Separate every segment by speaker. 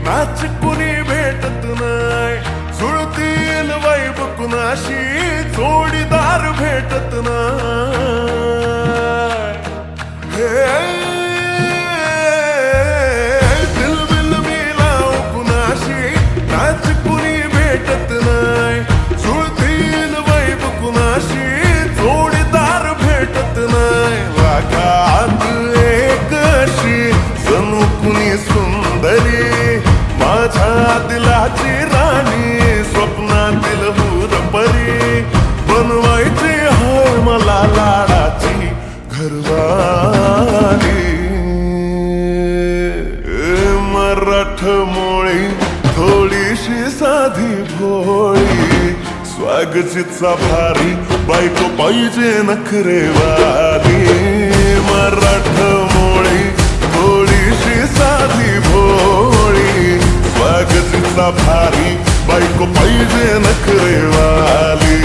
Speaker 1: नाच कुणी भेटत नाय, जुळतील वैब कुणाशी जोडीदार भेटत नाय। दिलबिल मिलाव कुणाशी नाच कुणी भेटत नाय, जुळतील वैब कुणाशी जोडीदार भेटत नाय। वाघात एक अशी जणू कुणी सुंदरी, माझ्या दिलाची राणी, स्वप्नातील हुरपरी, बनवायची हाय मला लाडाची घरवाली। मराठमोळी थोडीशी साधी भोळी, स्वागतीचा भारी बायको पाहिजे नखरेवाली। मराठमोळी थोडीशी साधी भोळी, स्वागतीचा भारी बायको पाहिजे नखरेवाली।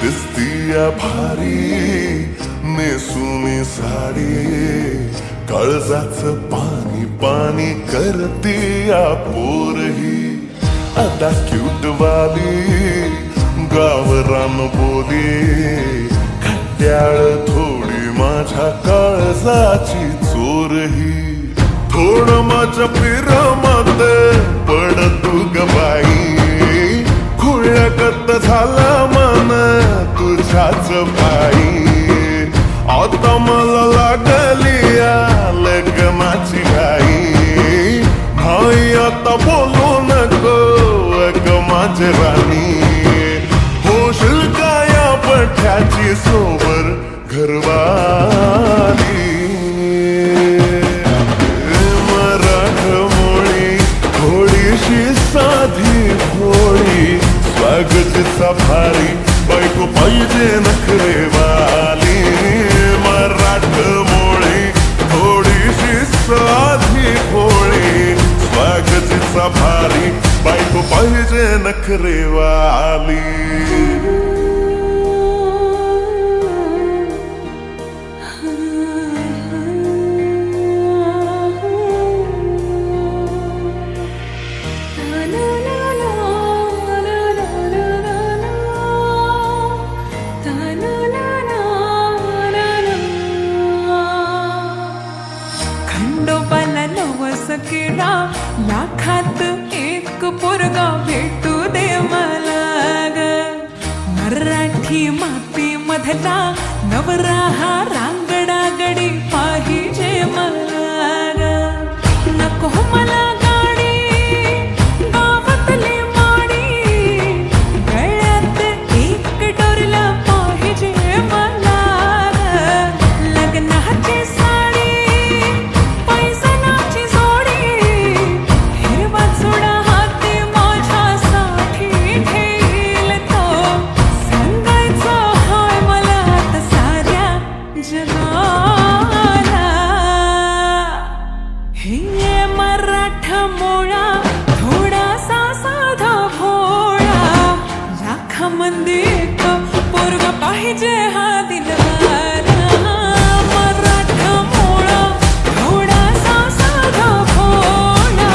Speaker 1: दिसतीया भारी नेसुनी साडी, काळजाचं पाणी पाणी करतीया पोरही। आता क्यूटवाली गावरान बोली, खट्याळ थोडी माझ्या काळजाची चोरही। थोडं माझ्या प्रेमात पड तू ग बाई, खुळ्यागत झाला मन तुझ्याच पायी। आता मला लागली लग्नाची घाई, भाई आता बोलू नको ग माझी राणी। होशील का या पठ्याची सोबर घरवाली। मराठमोळी थोडीशी साधी भोळी, स्वागतीचा भारी बायको पाहिजे नखरेवाली। मराठमोळी थोडीशी साधी भोळी, स्वागतीचा भारी बायको पाहिजे नखरेवाली।
Speaker 2: लाखात एक पोरगा भेटू दे मला ग, मराठी माती मधला नवरा हा रांगडा गडी पाहिजे मला ग। नको मला गाडी गावातली माडी, गळ्यात एक डोरला पाहिजे मला ग। लग्नाची साडी पैसनाची जोडी, हिरवा चुडा हाती माझ्यासाठी ठेल तो, सांगायचं हाय मला आता साऱ्या जगाला। हे मराठमोळा थोडासा साधा भोळा, लाखामध्ये एक पोरगा पाहिजे हा दिलवाला। मराठमोळा थोडासा साधा भोळा,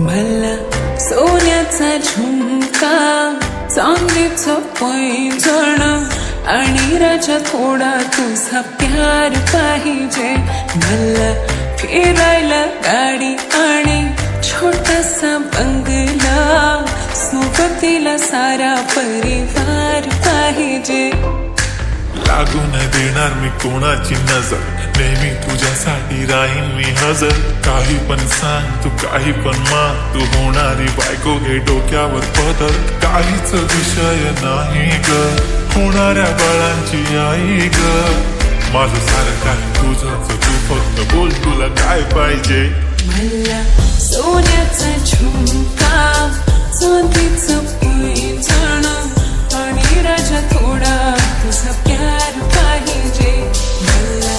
Speaker 2: भला सोन्याचा झुमका चांदीचं पैंजण आणि राजा थोडा तुझा प्यार पाहिजे भला फिरायला गाडी आणि छोटासा बंगला सोबतीला सारा परिवार पाहिजे
Speaker 1: लागून देणार मी कोणाची नजर नेहमी तुझ्यासाठी राहीन मी हजर काही पण सांग तू काही पण मान तू होणारी बायको हे डोक्यावर पदर काहीच विषय नाही ग होणाऱ्या बाळांची आई ग माझं सारं काय तुझंच तू फक्त बोल तुला काय पाहिजे
Speaker 2: मला सोन्याचा झुमका चांदीचं पैंजण आणि राजा थोडा तुझा प्यार पाहिजे मला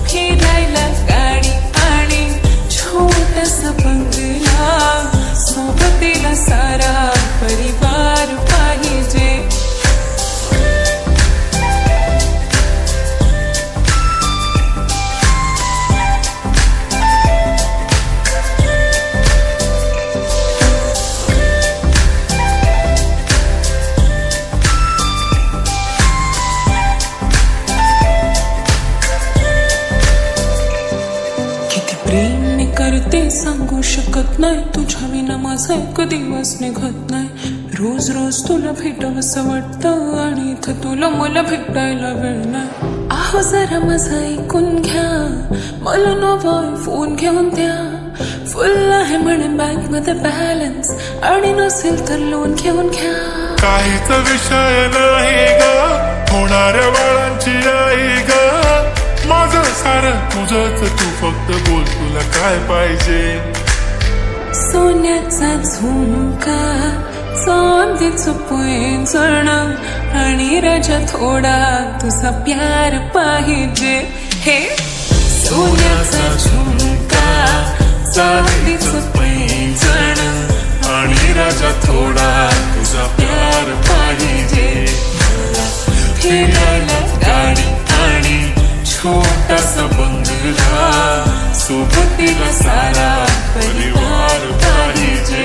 Speaker 2: फिरायला गाडी आणि छोटासा बंगला सोबतीला सारा परिवार पाहिजे करते सांगू शकत नाही तुझ्या विना माझा एक दिवस निघत नाही रोज रोज तुला भेटावंसं वाटतं आणि इथं तुला मला भेटायला वेळ नाही आहो जरा माझं ऐकून घ्या मला नवं फोन घेऊन द्या फुल आहे म्हणे बँक मध्ये बॅलन्स आणि नसेल तर लोन घेऊन घ्या
Speaker 1: काहीच विषय नाही ग होणाऱ्या बाळांची आई ग माझं सारं तुझंच तू फक्त बोल तुला काय पाहिजे
Speaker 2: सोन्याचा झुमका चांदीचं पैंजण आणि राजा थोडा तुझा प्यार पाहिजे हे सोन्याचा झुमका चांदीचं पैंजण आणि राजा थोडा तुझा प्यार पाहिजे फिरायला गाडी आणि छोटासा बंगला सोबतीला सारा परिवार पाहिजे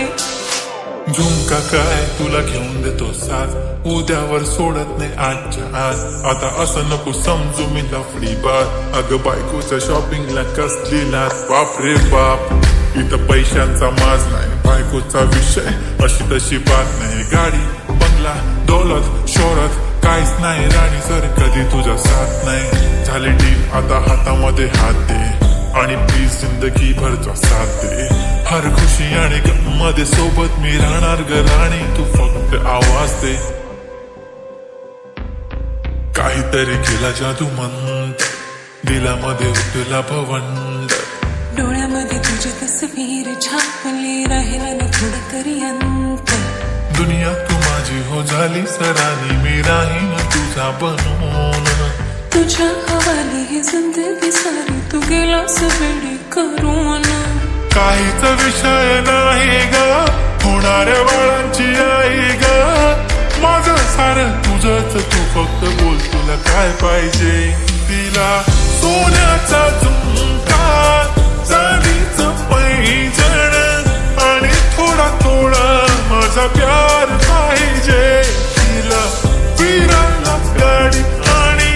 Speaker 1: झुमका काय तुला घेऊन देतो साथ उद्यावर सोडत नाही आजच्या आज आता असं नको समजू मी लफडी बात अगं बायकोच्या शॉपिंगला कसली लाच बाप रे बाप इथं पैशांचा माज नाही बायकोचा विषय अशी तशी बात नाही गाडी बंगला दौलत शोहरत काहीच नाही राणी सर कधी तुझा साथ नाही झाले डील आता हातामध्ये हात दे आणि प्लीज जिंदगी भरचा साथ दे हर खुशी आणि गम मध्ये सोबत मी राहणार ग राणी तू फक्त आवाज दे काहीतरी केला जादू मंत दिलामध्ये उठला भवंड
Speaker 2: डोळ्यामध्ये तुझी तस्वीर छापली राहिला ना थोडं तरी अंत
Speaker 1: दुनिया तू माझी हो झाली सरानी मी राहीन तुझा बनून
Speaker 2: तुझ्या हवाली ही जिंदगी सारी तू गेलास वेडी करून
Speaker 1: काहीच विषय नाही ग होणाऱ्या बाळांची आई ग माझं सारं तुझंच तू फक्त बोल तुला काय पाहिजे तिला सोन्याचा झुमका चांदीचं पैंजण आणि थोडा थोडा माझा प्यार पाहिजे तिला फिरायला गाडी आणि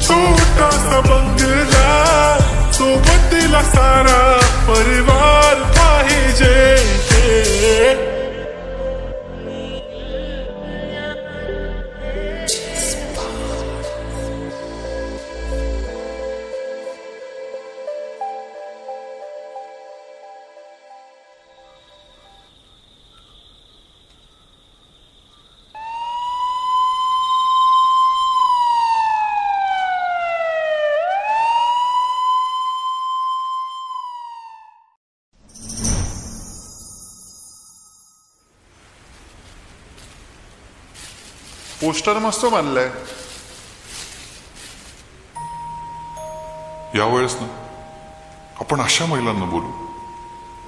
Speaker 1: छोटासा बंगला सोबतीला सारा परिवार पाहिजे पोस्टर मस्त बांधलंय यावेळेस ना आपण अशा महिलांना बोलू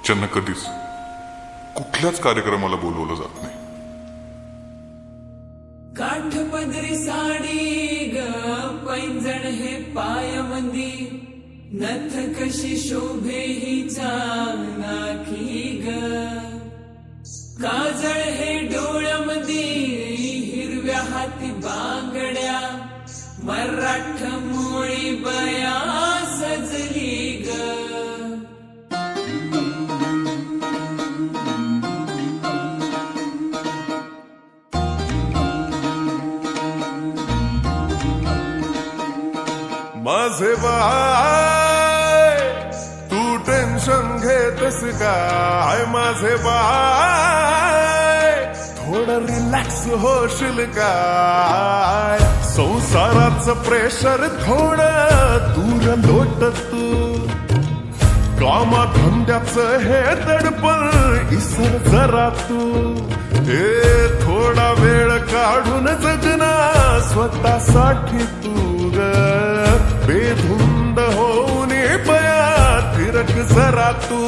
Speaker 1: ज्यांना कधीच कुठल्याच कार्यक्रमाला बोलवलं जात नाही
Speaker 2: काठपदरी साडी ग पैंजण हे पायामंदी नथ कशी शोभे हिच्या नाकी ग काजळ हे डोळ्यामध्ये हिरव्या हाती बांगड्या मराठ मोळी बया सजली ग
Speaker 3: माझे बाय तू टेन्शन घेतस काय माझे बाय थोडं रिलॅक्स होशील काय संसाराचं प्रेशर थोडं दूर लोट तू कामा धंद्याचं हे दडपण इसर जरा तू हे थोडा वेळ काढून जगना स्वतःसाठी तू बेधुंद होऊन पया फिरक जरा तू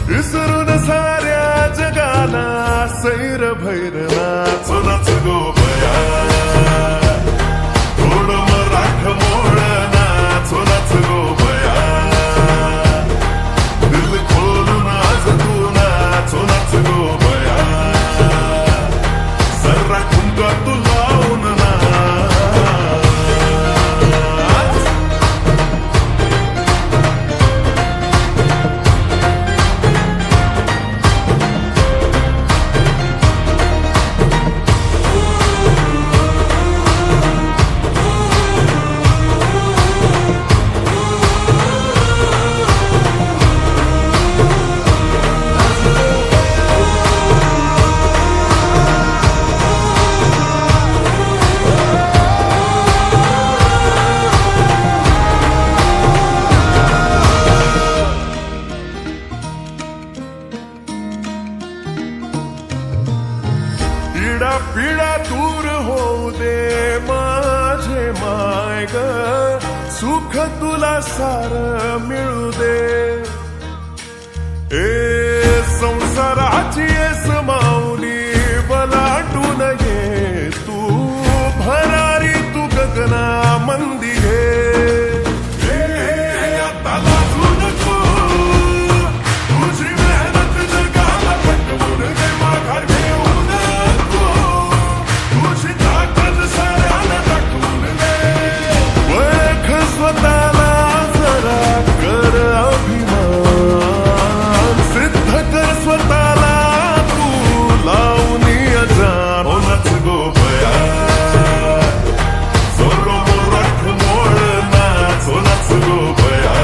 Speaker 3: विसरून साऱ्या जगाला सैर भैर नाच नाच गो बया थोडं मराठ मोळ नाच नाच गो बया दिल खोलून आज तू नाच नाच गो बया सर्रा ठुमका तू लावून ना पिढा दूर होऊ दे माझे माय ग सुख तुला सार मिळू दे ए संसाराची माऊली बलाटून ये तू भरारी तू गगना मंदी घे आता लाजू नको तुझी मेहनत जगाला पटवून दे माघार घेऊ स्वतःला जरा कर अभिमान सिद्ध कर स्वतःला तू लावून अजान नाच गो बया सर्व मराठ मोळ नाच नाच गो बया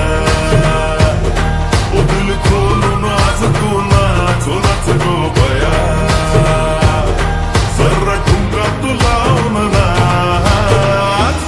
Speaker 3: ओ दिल खोलून आज तू नाच नाच गो बया सर्रा ठुमका तू लावून नाच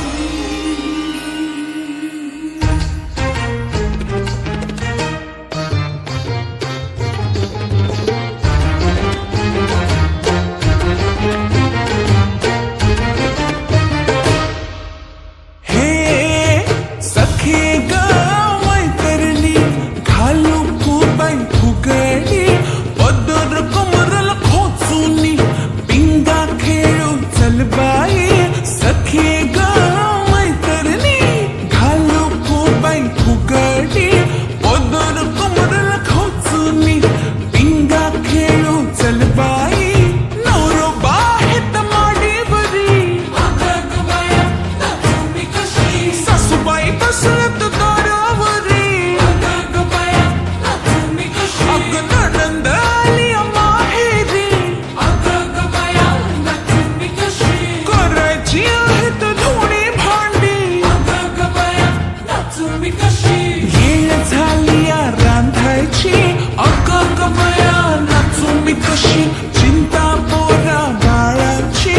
Speaker 3: चिंता पोरा बाळाची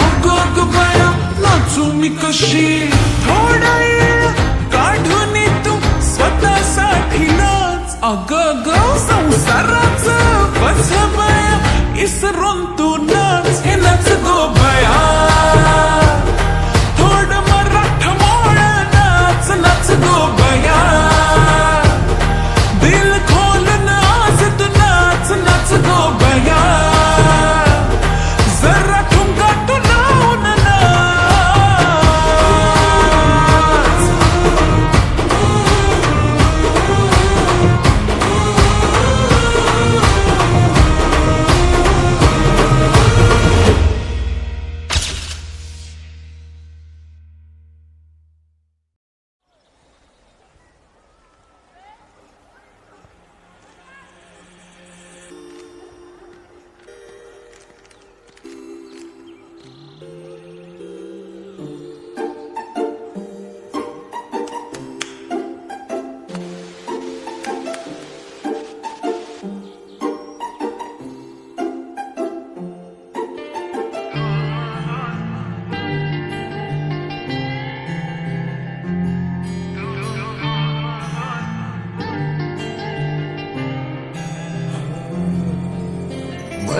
Speaker 3: अगं बया नाचू मी कशी थोडा वेळ काढून तू स्वतःसाठी नाच अगं संसाराचं बस बया इसरून तू नाच हे नाच गो बया थोडं मराठ मोळ नाच नाच गो बया दिल खोलून आज तू नाच नाच गो बया जरा ठुमका तू लावून नाच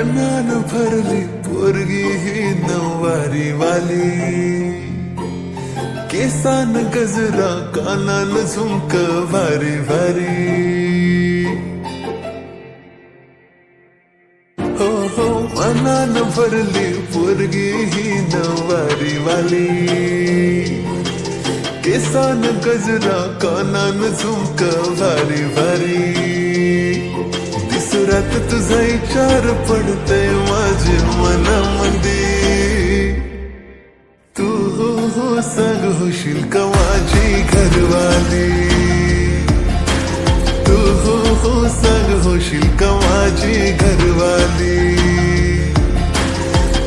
Speaker 3: मनान भरली पोरगी ही नऊवारी वाली, केसान गजरा कानान झुमक भारी भारी, हो हो मनान भरली पोरगी ही नऊवारी वाली, केसान गजरा कानान झुमक भारी भारी, दिसरात तुझा विचार पडतय माझ्या मनामध्ये, तू हो हो सांग होशील का माझी घरवाली, तू हो हो सांग होशील का माझी घरवाली,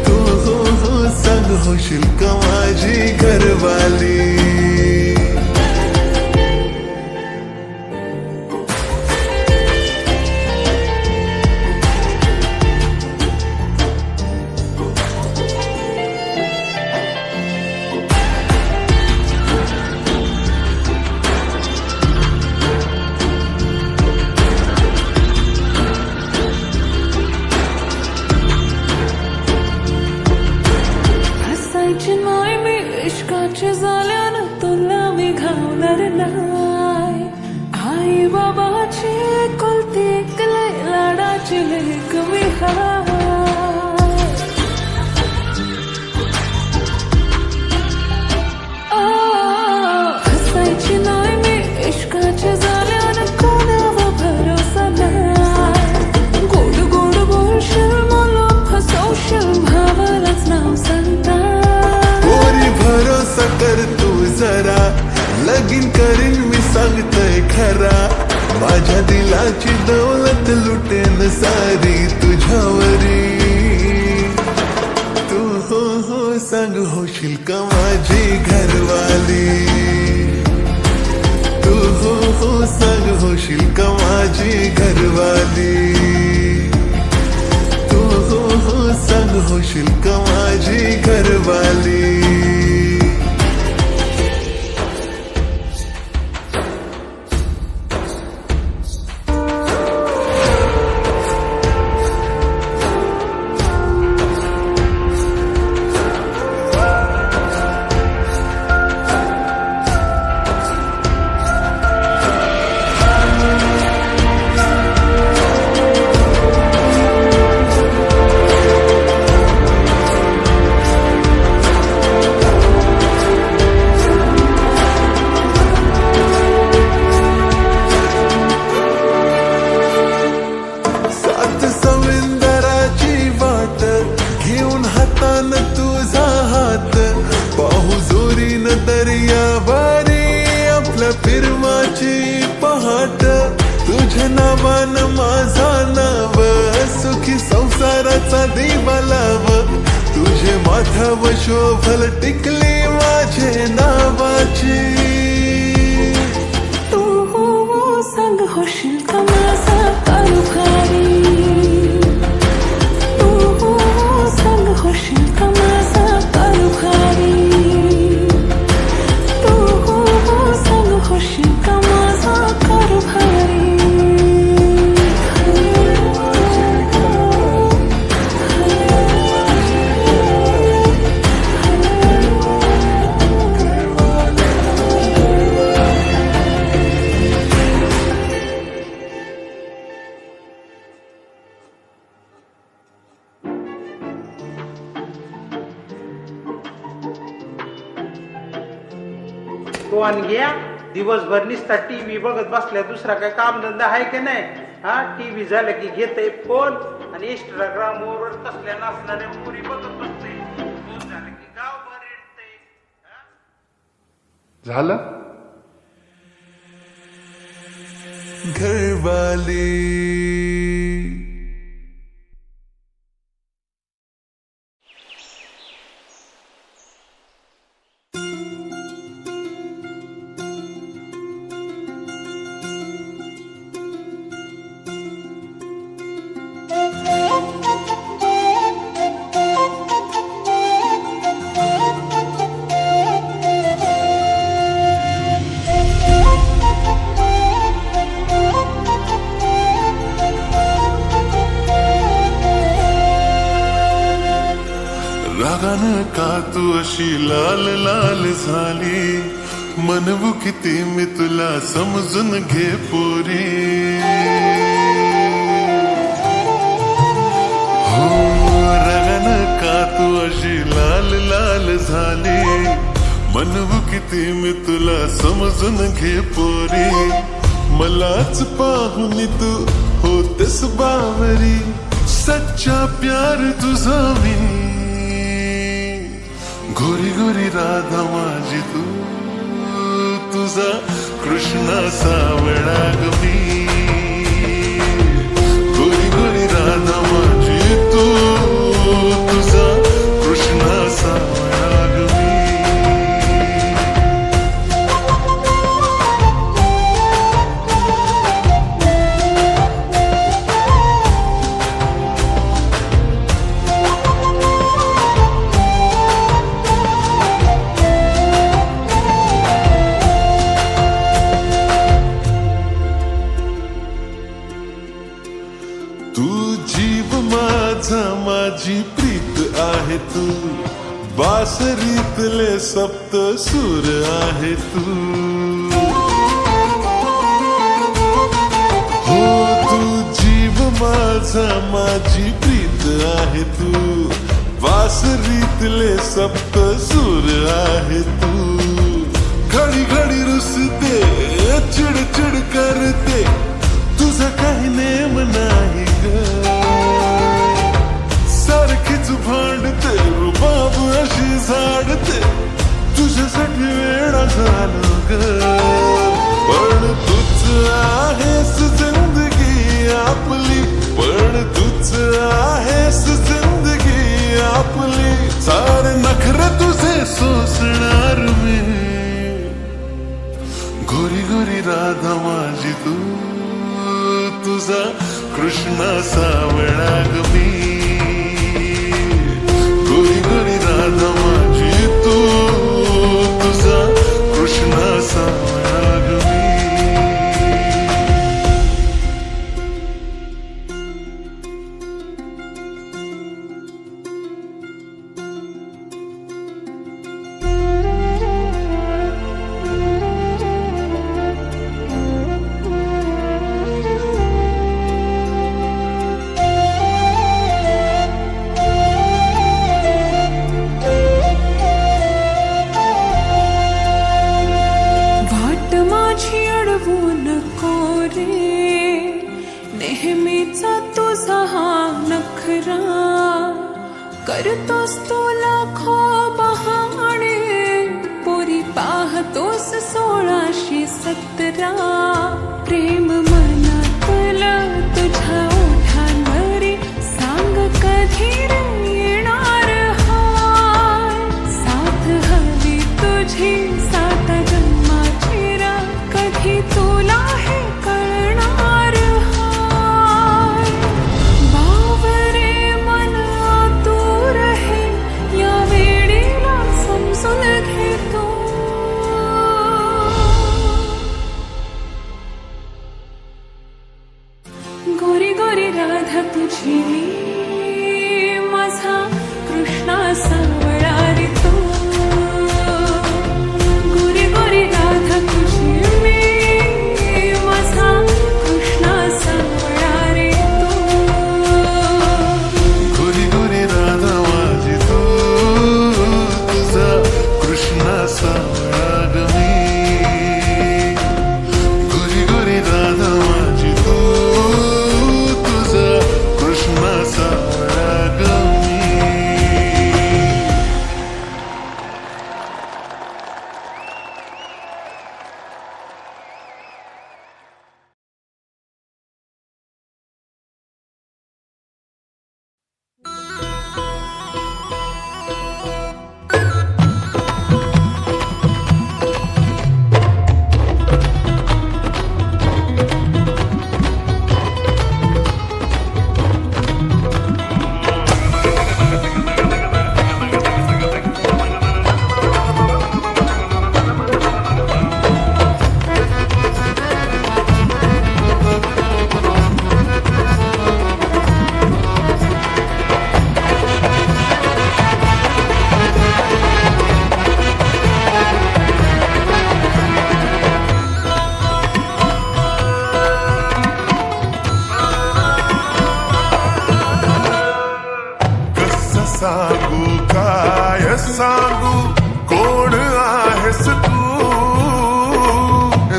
Speaker 3: तू हो हो सांग होशील का माझी घरवाली.
Speaker 2: इश्काच्या जाल्यानं तुला मी घावणार नाही, आई बाबाची एकुलती एक लय लाडाची लेक मी हसायची नाही मी इश्काच्या जाल्यानं कोणावर भरोसा नाही, गोड गोड बोलशील मला फसवशील भावालाच नाव सांगता,
Speaker 3: भरोसा कर तू जरा लगीन करीन मी सांगतय खरा, माझ्या दिलाची दौलत लुटेन सारी तुझ्यावरी, तू हो हो सांग होशील का माझी घरवाली, तू हो हो सांग होशील का माझी घरवाली, तू हो हो सांग होशील का माझी घरवाली. तुझा हात पाहू जोरीन दर्यावारी, आपल्या फिरवाची पहाट, तुझ्या नावान माझा नाव, सुखी संसाराचा दिवा लाव, तुझे माथ्यावर शोभल टिकली माझे नावाची,
Speaker 2: तू हो हो सांग होशील का माझा काळुखारी, तू हो हो सांग होशील का माझा काळुखारी, तू हो हो सांग होशील का माझा काळुखारी.
Speaker 4: कोण घ्या दिवसभर निसता टीव्ही बघत बसल्या, दुसरा काय कामधंदा आहे की नाही? हा टीव्ही झालं की घेतय फोन आणि इंस्टाग्राम वर कसल्या नाचणाऱ्या पुरी बघत बसते, फोन झालं की गावभर येतय.
Speaker 1: झालं
Speaker 3: घरवाली.
Speaker 1: रागानं का तू अशी लाल लाल झाली, म्हणू किती मी तुला समजून घे पोरी. हो रागानं का तू अशी लाल लाल झाली, म्हणू किती मी तुला समजून घे पोरी. मलाच पाहून तू होतेस बावरी, सच्चा प्यार तुझा मी. गोरी गोरी राधा माझी तू, तुझा कृष्णा सावळा ग मी. गोरी गोरी राधा माझी तू, तुझा कृष्णा सावळा ग मी. तू जीव माझा माझी प्रीत आहे तू, बासरीतले सप्त सूर आहे तू. हो तू जीव माझा माझी प्रीत आहे तू, बासरीतले सप्त सूर आहे तू. घडी घडी रुसते चिडचिड करते, तुझा काही नेम नाही ग. सारखीच भांडते रुबाब अशी झाडते, तुझ्यासाठी वेळा झालो ग. पण तूच आहेस जिंदगी आपली, पण तूच आहेस जिंदगी आपली. सारे नखरे तुझे सोसणार मी. गोरी गोरी राधा माझी तू, तुझा कृष्णा सावळा ग मी. गोरी गोरी राधा माझी तू, तुझा कृष्णा सावळा ग मी.
Speaker 2: नेहमीचा तुझा हा नखरा, करतोस तू लाखो बहाणे. पोरी पाहतोस 1617, प्रेम मनातलं तुझ्या ओठांवरी. सांग कधी येणार हाय, साथ हवी तुझी 7 जन्माची रा. कधी तुला हे कळणार हाय, बावरे मन आतुर हे, या वेळेला समजून घेतो. गोरी गोरी राधा तुझी मी, माझा
Speaker 3: कसं सांगू काय सांगू कोण आहेस तू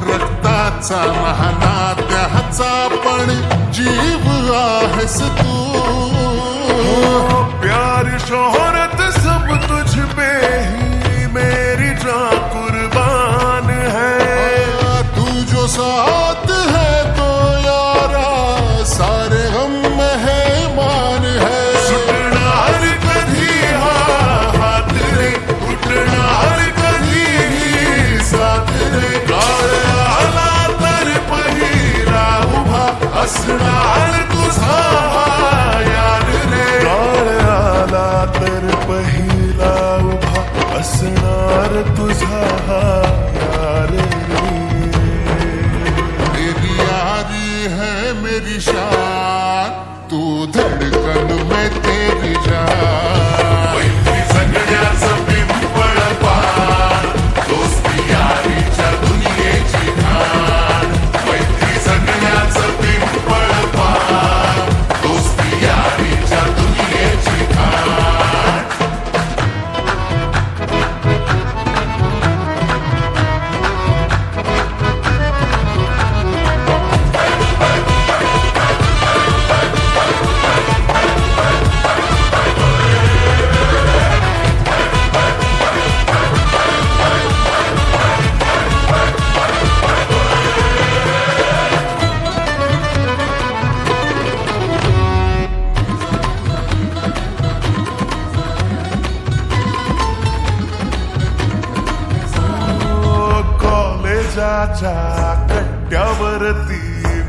Speaker 3: रक्ताचा महानात्याचा पण जीव आहेस तू प्यार शोहरत सब तुझ पे ही मेरी जान कुर्बान है तू जो साथ है तो यारा सारे हम मेहमान है सुटणार कधी हात रे उठणार कधी साथ रे काळाला तर पहिला उभा असणार तुझा यार रे काळाला तर पहिला उभा असणार तुझा यार रे तेरी यारी है मेरी शान तू धडकन में तेरी जान मैत्री सगळ्याचं पिंपळ पान दोस्ती यारीच्या दुनियेची खान मैत्री सगळ्याचं पिंपळ पान दोस्ती यारीच्या दुनियेची खान कट्ट्यावरती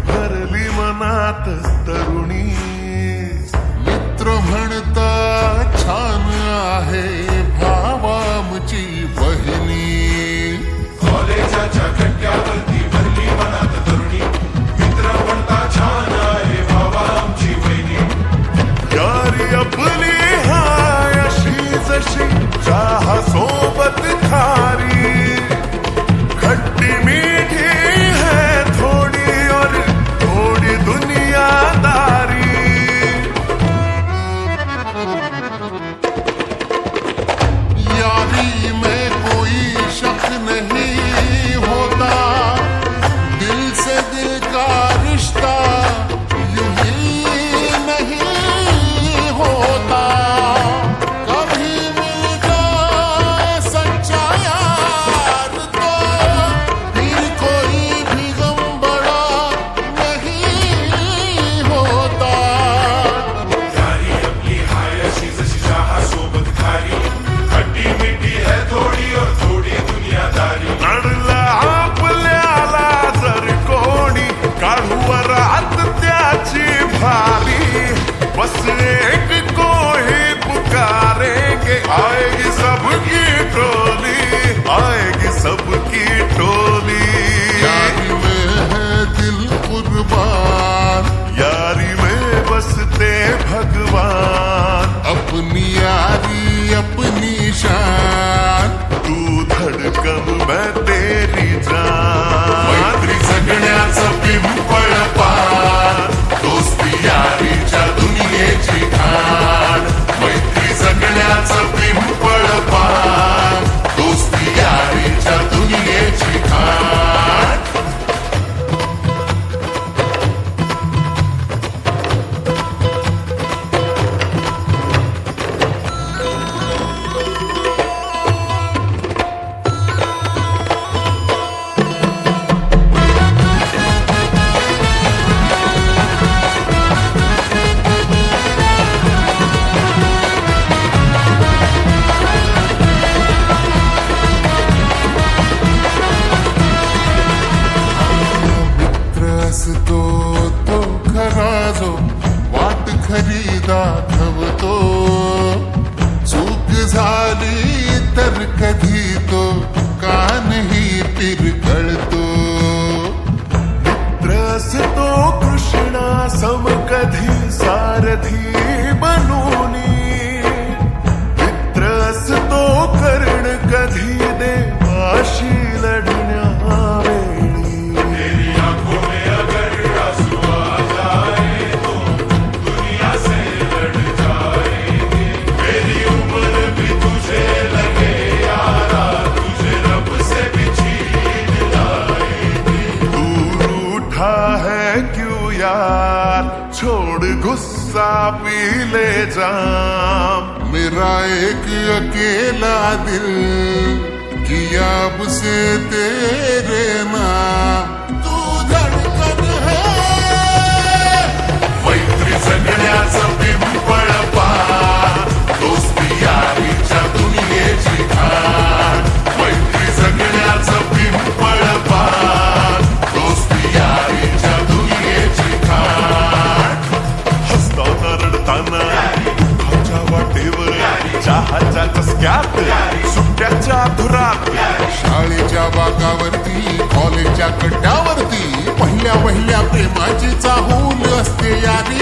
Speaker 3: भरली मनात तरुणी मित्र म्हणता छान आहे भावामची बहिणी
Speaker 5: कॉलेजाच्या कट्ट्यावरती भरली मनात तरुणी मित्र म्हणता छान आहे भावामची बहिणी
Speaker 3: यारी आपली हाय अशी जशी चहा सोबत खारी खट्टी मीठी है थोड़ी और थोड़ी दुनियादारी यारी में कोई शक नहीं होता दिल से दिल का रिश्ता यूं ही नहीं होता कभी मिल जाए सच्चा यार तो फिर कोई भी गम बड़ा नहीं होता
Speaker 5: यारी आपली हाय अशी जशी चहा सोबत खारी खट्टी मिठी है थोडी और थोडी दुनियादारी
Speaker 3: नडला आपल्याला जर कोणी काढूवर हात त्याची भारी बस एक को ही पुकारेंगे आएगी सबकी टोली आएगी सबकी टोली यारी में है दिल कुर्बान यारी में बसते भगवान अपनी यारी अपनी शान तू धडकन मैं तेरी जान मैत्री सगळ्याचं पिंपळ पान दोस्ती यारीच्या दुनियेची खान मैत्री सगळ्याचं पिंपळ पान दोस्ती यारीच्या दुनियेची खान तो खरा जो वाट खरी दाखवतो चूक झाली तर कधी तो कानही पिरकळतो मित्र असतो कृष्णा सम कधी सारथी बनूनी मित्र असतो कर्ण कधी देवाशी लढण्या
Speaker 1: पी ले जाम, मेरा एक अकेला दिल किया अब से तेरे नाम, तू धडकन है. मैत्री सगळ्याचं पिंपळ पान, दोस्ती यारीच्या दुनियेची खाण. मैत्री सगळ्याचं पिंपळ पान, दोस्ती यारीच्या दुनियेची खाण. हसताना रडताना दुःखाच्या वाटेवर, चहाच्या चसक्यात, सुट्ट्याच्या धुरात, शाळेच्या बागावरती, कॉलेजच्या कट्ट्यावरती, पहिल्या पहिल्या प्रेमाची चाहूल असते यारी.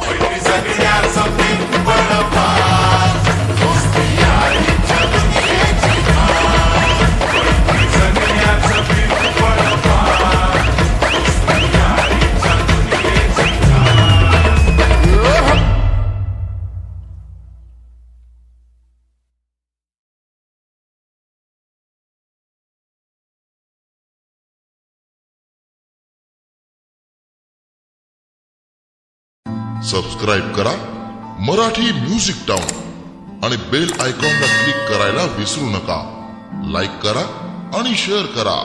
Speaker 1: मैत्री सगळ्याचं पिंपळ पान, दोस्ती यारीच्या दुनियेची खाण. मैत्री सगळ्याचं पिंपळ पान, दोस्ती यारीच्या दुनियेची खाण.
Speaker 6: सबस्क्राईब करा मराठी म्युझिक टाउन आणि बेल आयकॉनला क्लिक करायला विसरू नका. लाईक करा आणि शेअर करा.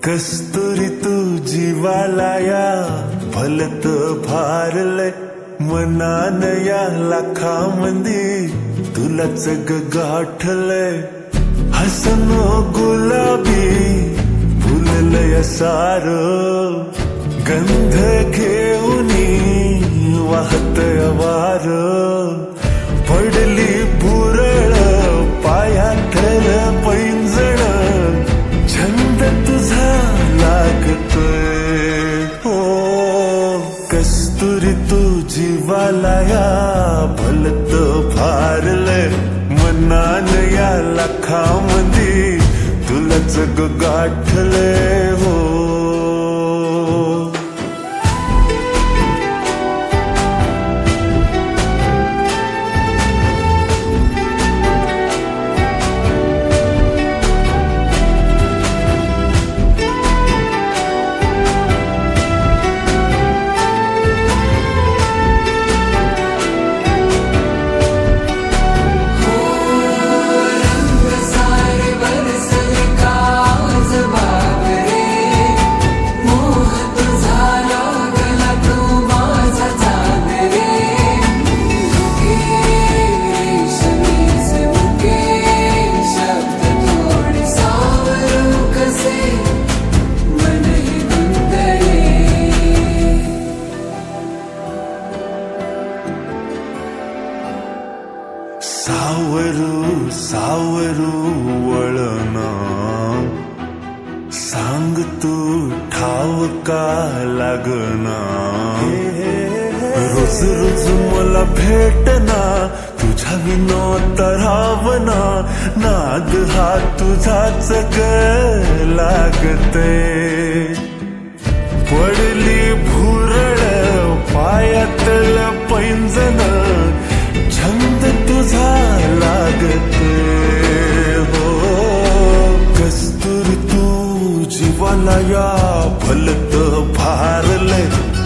Speaker 3: कस्तुरी तू जीवालाया भलत भारलय मनान या लाखामंदी तुलाच गाठलय. हसनो गुलाबी फुललय सार, गंध घेऊनी वाहतय वार. पडली पुरळ पायातल पैंजण, छंद तुझा लागतोय. हो कस्तुरी तू जीवालाया भलत भारलय मनान या लाखामंदी तुलाच गाठलय. हो सावरू सावरू वळना, सांग तू ठाव का लागना. रोज रोज मला भेटना, तुझ्या विनोद रावना. नाद हा तुझाच ग लागते. पडली भुरळ पायातल पैंजण, छंद तुझा लागते. हो कस्तुरी तू जीवाला या भलत भारलय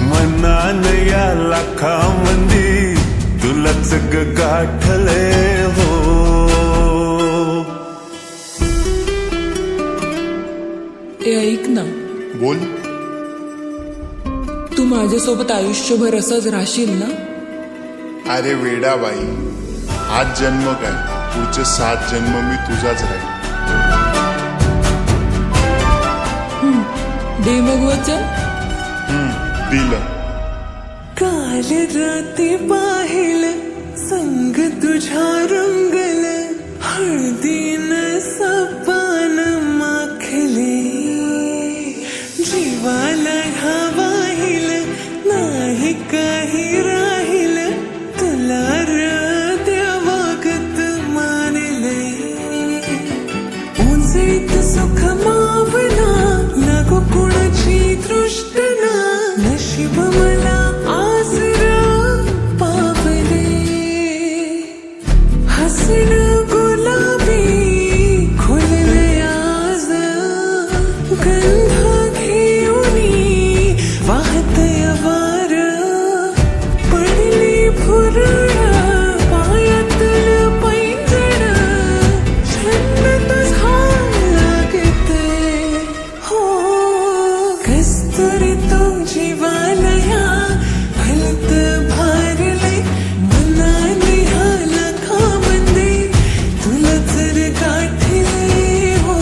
Speaker 3: मनान या लाखामंदी तुलाच गाठलय. हो
Speaker 2: ऐक ना,
Speaker 1: बोल.
Speaker 2: तू माझ्यासोबत आयुष्यभर असंच राहशील ना?
Speaker 1: अरे वेडा बाई, आज जन्म काय
Speaker 7: पुढचे 7 जन्म मी तुझाच राहील.
Speaker 2: दे मग वचन.
Speaker 7: दिलं.
Speaker 2: काल राती पाहिलं संग तुझ्या रंगल हळदीन सपान माखले जीवाला हवाहिल नाही काही राहिल तुला देवागत मानले उंचीत सुख मावना नको कुणाची दृष्टना नशीब मला आसरा पावले हसन गुलाबी खुलले आज गंध घेऊनी वाहतय वार पडली भुरळ पायातल पैंजण छंद लागते हो कस्तुरी तो जीवालया भलत भारले मनाने हाला खामंदे तुला जर गाठले हो.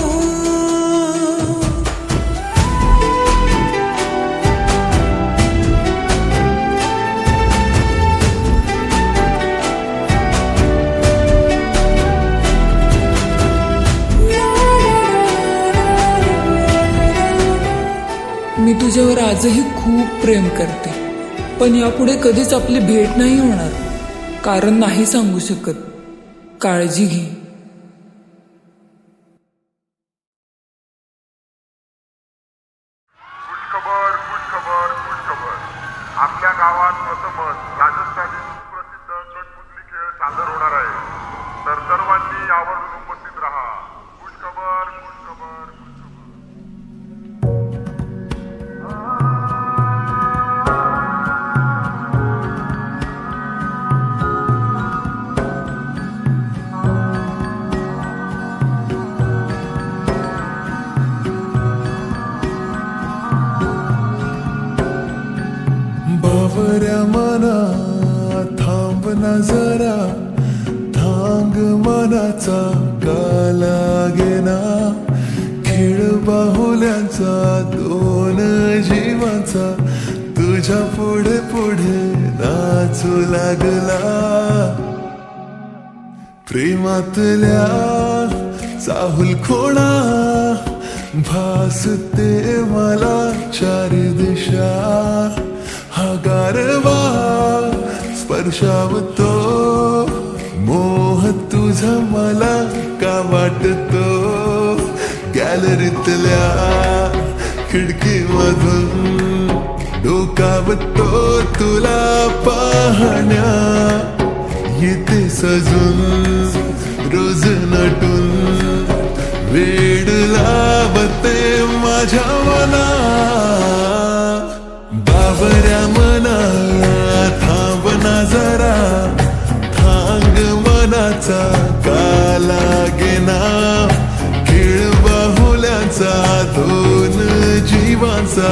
Speaker 2: मी तुझ्यावर आजही खूप प्रेम करते पण यापुढे कधीच आपली भेट नाही होणार कारण नाही सांगू शकत. काळजी घे.
Speaker 5: खुशखबर. आपल्या गावात प्रथमच राजस्थानी सुप्रसिद्ध कठपुतली खेळ सादर होणार आहे. तर सर्वांनी आवर्जून उपस्थित राहा. खुशखबर.
Speaker 3: बावऱ्या मना थांब ना जरा थांग मनाचा काला गेना खेळ बाहुल्यांचा 2 जीवांचा तुझ्या पुढे पुढे नाचू लागला प्रेमातल्या चाहुल खोणा भासते मला 4 दिशा हा गारवा स्पर्शावतो मोह तुझा मला का वाटतो गॅलरीतल्या खिडकीमधून डोकावतो तुला पाहण्या येते सजून रोज नटून वेड लावते माझ्या मना बावऱ्या मना थांबना जरा थांग मनाचा काला गेना खेळ बाहुल्यांचा 2 जीवांचा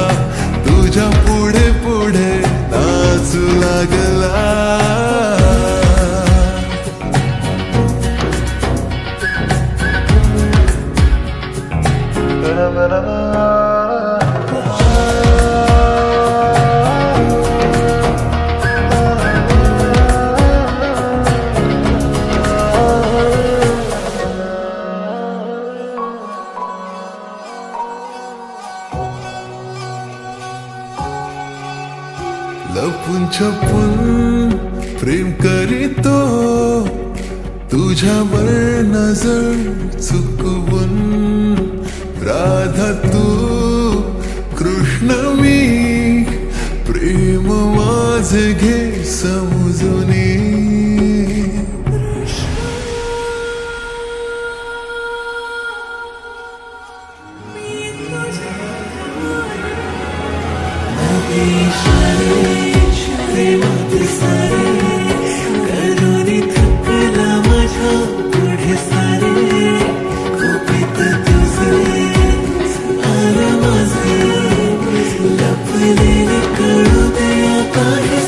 Speaker 3: तुझ्या पुढे पुढे नाचू लागला लपून छपून प्रेम करीतो तुझ्यावर नजर चुकवून राधा तू कृष्ण मी प्रेम माझे घे समजून
Speaker 2: कळू दे काही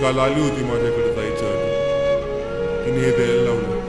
Speaker 8: काल आली होती माझ्याकडे जायच्या आधी. तिने हे द्यायला लावलं.